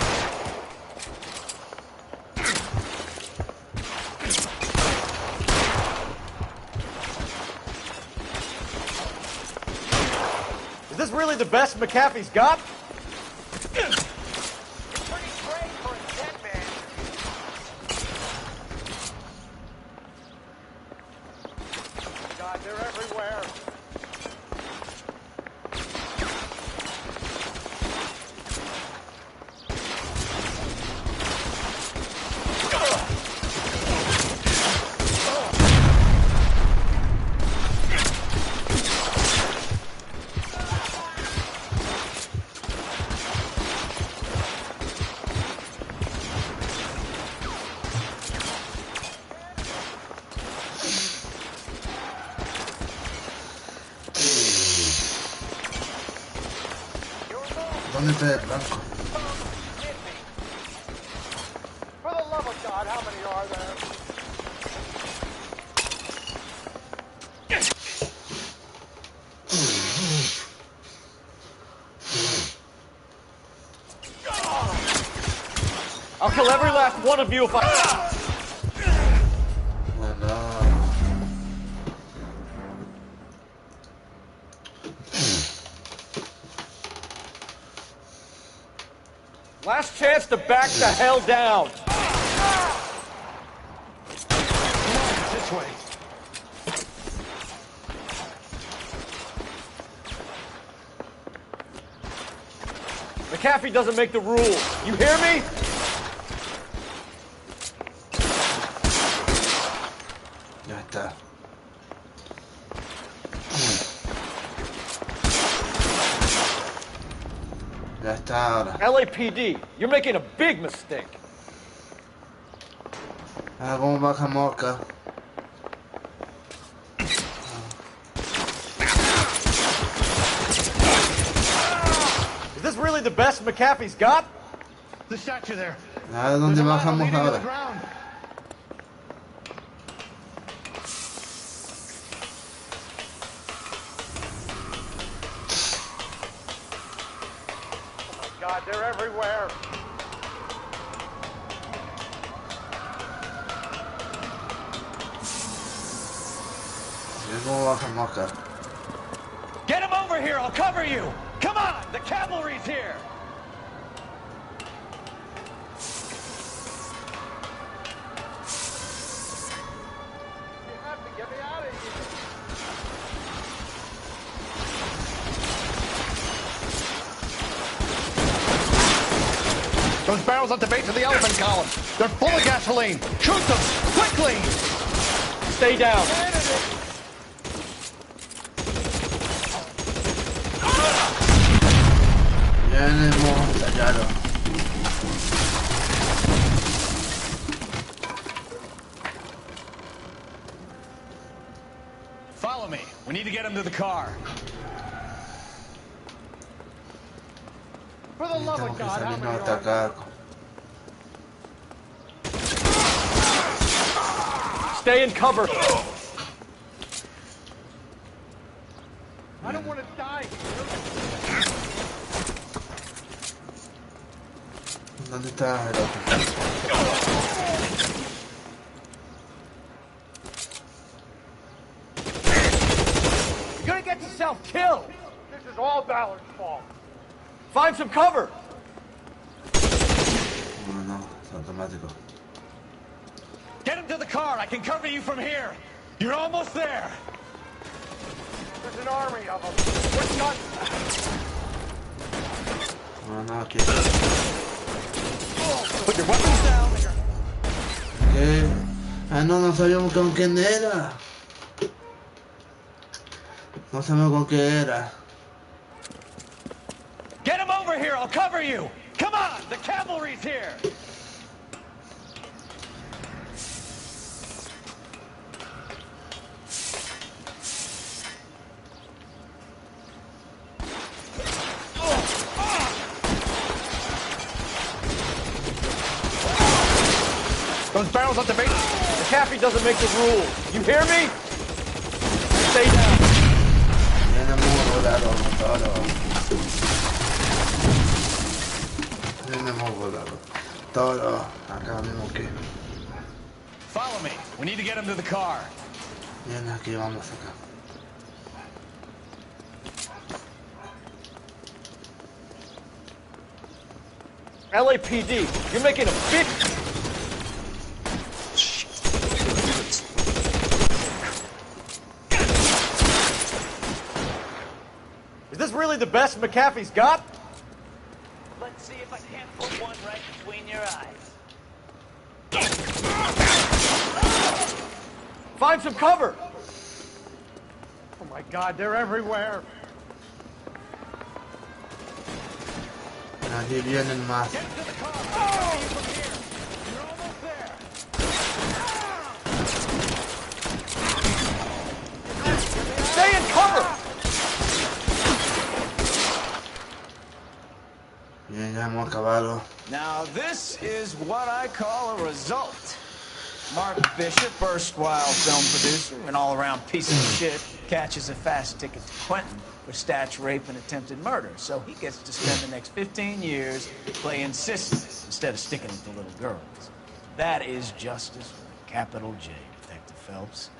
Is this really the best McAfee's got?
God, they're everywhere.
¿Dónde está el blanco?
For the love of God, how many are there?
I'll kill every last one of you if I...
Oh, no.
Last chance to back the hell down.
This way.
McAfee doesn't make the rules. You hear me?
Ya está. Ya está ahora.
LAPD, you're making a big mistake.
Ah, cómo baja mosca.
Is this really the best McAfee's got?
The statue there.
A ver dónde bajamos ahora.
God, they're everywhere.
¿Cómo baja mosca?
Get him over here, I'll cover you. Come on, the cavalry's here.
You have to get me out of here. Those barrels at the base of the elephant column. They're full of gasoline. Shoot them, quickly!
Stay down.
Ya hemos estallado.
Follow me. We need to get him to the car.
For the love of God, how many are
Atacar.
Stay in cover.
I don't want to die.
¿Dónde está el otro?
You're gonna get yourself killed.
This is all Ballard's fault.
Find some cover.
No, no, es automático.
Get him to the car. I can cover you from here. You're almost there.
There's an army of them. We're done.
No, no, aquí.
Put your weapons down.
¿Qué? Ah, no, no sabíamos con quién era. No sabemos con qué era.
Get him over here. I'll cover you. Come on. The cavalry's here. McCaffrey doesn't make the rules. You hear me? Stay down.
Tenemos volado todo. Tenemos volado todo. Acá mismo que.
Follow me. We need to get him to the car.
Bien, aquí vamos acá.
LAPD, you're making a big... Is this really the best McAfee's got?
Let's see if I can't put one right between your eyes.
Find some cover.
Oh my God, they're everywhere.
Aquí vienen más.
Stay in cover.
Bien, ya hemos acabado.
Now this is what I call a result. Mark Bishop, erstwhile film producer and all-around piece of shit, catches a fast ticket to Quentin for statutory rape and attempted murder, so he gets to spend the next 15 years playing sissies instead of sticking with the little girls. That is justice with a capital J, Detective Phelps.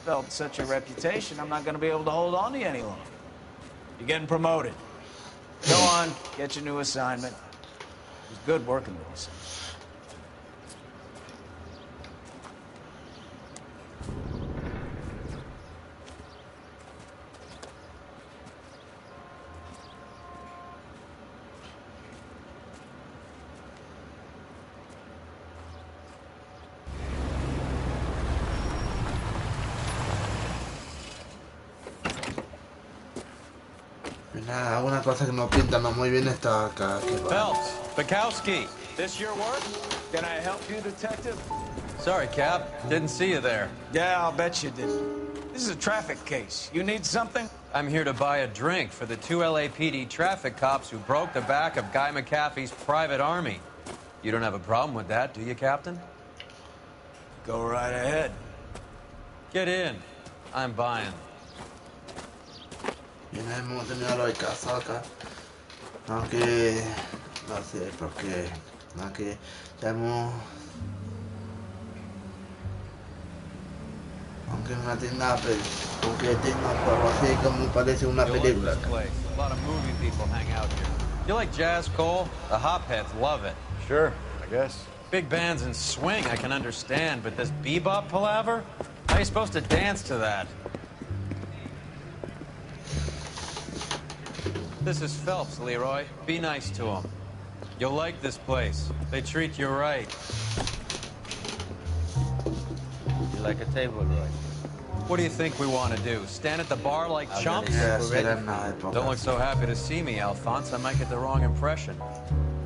Felt such a reputation, I'm not going to be able to hold on to you any longer. You're getting promoted. Go on, get your new assignment. It was good working with you, son.
Nada, una cosa que no pinta no muy bien está acá.
Phelps, Bukowski,
This your work? Can I help you, Detective?
Sorry, Cap. Didn't see you there.
Yeah, I'll bet you didn't. This is a traffic case. You need something?
I'm here to buy a drink for the 2 LAPD traffic cops who broke the back of Guy McAfee's private army. You don't have a problem with that, do you, Captain?
Go right ahead.
Get in. I'm buying.
Bien, hemos terminado lo de casa acá. Aunque no sé por qué. Aunque ya hemos. Aunque en una tienda, aunque tenga un juego así como parece una película.
A lot of movie people hang out here. You like jazz, Cole? The hopheads love it.
Sure, I guess.
Big bands and swing I can understand, but this bebop palaver? How are you supposed to dance to that? This is Phelps, Leroy. Be nice to him. You'll like this place. They treat you right.
You like a table, Roy?
What do you think we want to do? Stand at the bar like chumps? Don't look so happy to see me, Alphonse. I might get the wrong impression.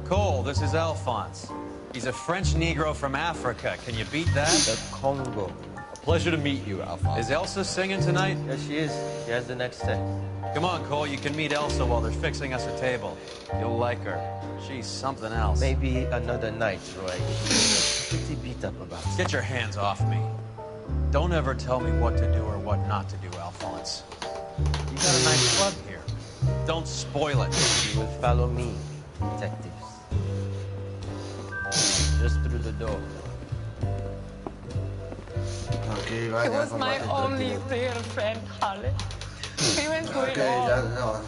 Cole, this is Alphonse. He's a French Negro from Africa. Can you beat that?
The Congo.
A pleasure to meet you, Alphonse. Is Elsa singing tonight?
Yes, she is. She has the next day.
Come on, Cole. You can meet Elsa while they're fixing us a table. You'll like her. She's something else.
Maybe another night, Roy. Pretty beat up about it.
Get your hands off me. Don't ever tell me what to do or what not to do, Alphonse. You got a nice club here. Don't spoil it.
You will follow me, detectives. Just through the door.
Okay,
He was my only real friend, Harley. He went through it all.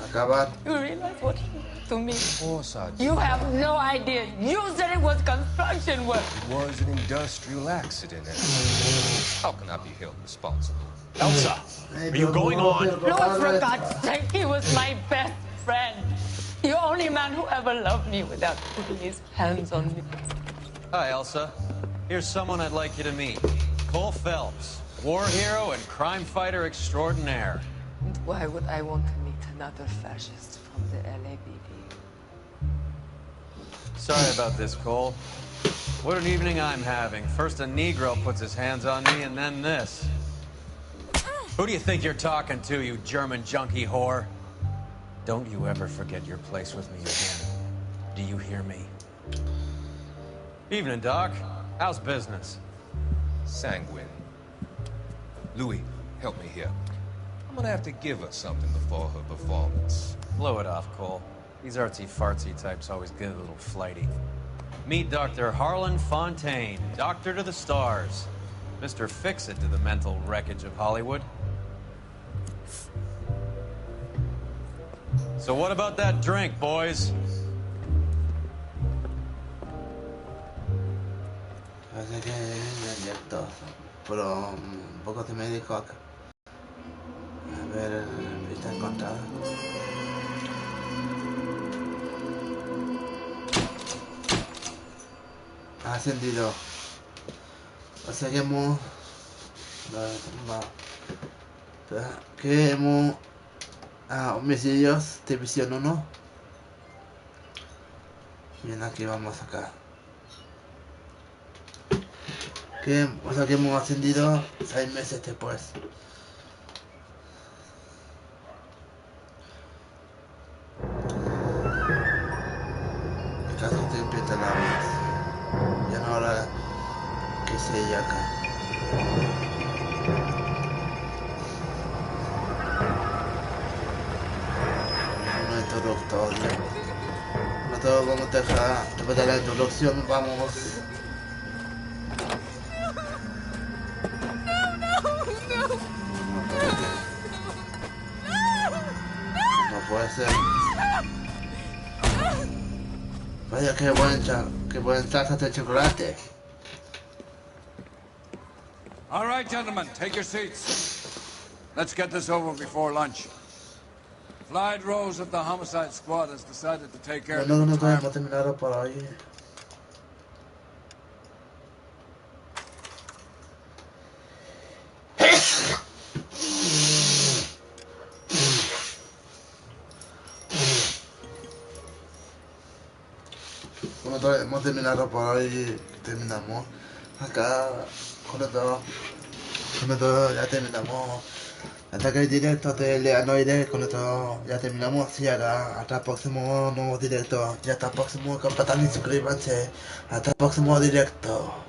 You realize what he did to me?
Of course I do.
You have no idea. You said it was construction work.
It was an industrial accident. How can I be held responsible?
Elsa, are you going on?
Lord, for God's sake, he was my best friend. The only man who ever loved me without putting his hands on me.
Hi, Elsa. Here's someone I'd like you to meet. Cole Phelps, war hero and crime fighter extraordinaire.
And why would I want to meet another fascist from the LAPD?
Sorry about this, Cole. What an evening I'm having. First a Negro puts his hands on me, and then this. Who do you think you're talking to, you German junkie whore? Don't you ever forget your place with me again. Do you hear me? Evening, Doc. How's business?
Sanguine. Louis, help me here. I'm gonna have to give her something before her performance.
Blow it off, Cole. These artsy-fartsy types always get a little flighty. Meet Dr. Harlan Fontaine, doctor to the stars. Mr. Fix-It to the mental wreckage of Hollywood. So what about that drink, boys?
Así que directos, pero un poco de médico acá. A ver, vista encontrada. Ascendido. O sea que hemos... que hemos... homicidios, división 1. Bien, aquí vamos acá. O sea que hemos ascendido 6 meses después. El caso te empieza la vez. Ya no ahora que se acá. Una introductoria. Nosotros vamos a dejar, después de la introducción, vamos. Puede ser. Vaya, qué buen salsa de chocolate.
All right, gentlemen, take your seats. Let's get this over before lunch. Clyde Rose of the homicide squad has decided to take care of the
No podemos terminar por ahí. Hemos terminado por hoy, terminamos acá con esto ya terminamos hasta que el directo de L.A Noire, con esto ya terminamos y ahora hasta el próximo nuevo directo y hasta el próximo compartan y suscríbanse, hasta el próximo directo.